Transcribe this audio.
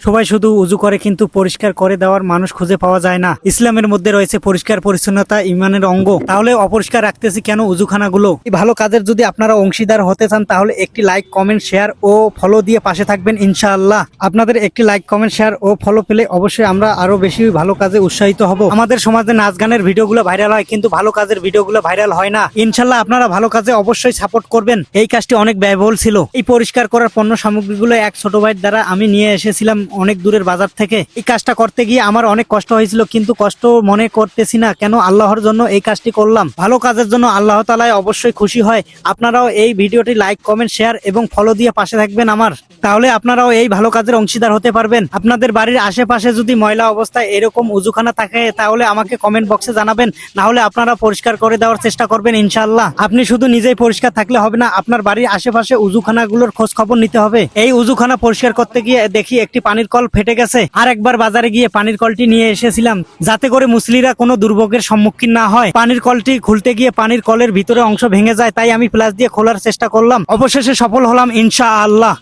সবাই শুধু উজু করে কিন্তু পরিষ্কার করে দেওয়ার মানুষ খুঁজে পাওয়া যায় না। ইসলামের মধ্যে রয়েছে পরিষ্কার পরিচ্ছন্নতা ইমানের অঙ্গ, তাহলে অপরিষ্কার রাখতেছি কেন উজুখানাগুলো? এই ভালো কাজের যদি আপনারা অংশীদার হতে চান তাহলে একটি লাইক কমেন্ট শেয়ার ও ফলো দিয়ে পাশে থাকবেন ইনশাআল্লাহ। আপনাদের একটি লাইক কমেন্ট শেয়ার ও ফলো পেলে অবশ্যই আমরা আরো বেশি ভালো কাজে উৎসাহিত হব। আমাদের সমাজে নাচ গানের ভিডিওগুলো ভাইরাল হয় কিন্তু ভালো কাজের ভিডিওগুলো ভাইরাল হয় না। ইনশাআল্লাহ আপনারা ভালো কাজে অবশ্যই সাপোর্ট করবেন। এই কাজটি অনেক ব্যয়বহুল ছিল। এই পরিষ্কার করার পণ্য সামগ্রীগুলো এক ছোট ভাইয়ের দ্বারা আমি নিয়ে এসেছিলাম অনেক দূরের বাজার থেকে। এই কাজটা করতে গিয়ে আমার অনেক কষ্ট হয়েছিল, কিন্তু কষ্ট মনে করতেছি না, কেন আল্লাহর জন্য এই কাজটি করলাম। ভালো কাজের জন্য আল্লাহ তাআলা অবশ্যই খুশি হয়। আপনারাও এই ভিডিওটি লাইক কমেন্ট শেয়ার এবং ফলো দিয়ে পাশে থাকবেন আমার, তাহলে আপনারাও এই ভালো কাজের অংশীদার হতে পারবেন। আপনাদের বাড়ির আশেপাশে যদি ময়লা অবস্থায় এরকম উজুখানা থাকে তাহলে আমাকে কমেন্ট বক্সে জানাবেন, না হলে আপনারা পরিষ্কার করে দেওয়ার চেষ্টা করবেন ইনশাআল্লাহ। আপনি শুধু নিজেই পরিষ্কার থাকলে হবে না, আপনার বাড়ির আশেপাশে উজুখানাগুলোর খোঁজ খবর নিতে হবে। এই উজুখানা পরিষ্কার করতে গিয়ে দেখি একটি পানির কল ফেটে গেছে। আর একবার বাজারে গিয়ে পানির কলটি নিয়ে এসেছিলাম যাতে করে মুসলিরা কোনো দুর্ভোগের সম্মুখীন না হয়। পানির কলটি খুলতে গিয়ে পানির কলের ভিতরে অংশ ভেঙে যায়, তাই আমি প্লাস দিয়ে খোলার চেষ্টা করলাম। অবশেষে সফল হলাম ইনশাআল্লাহ।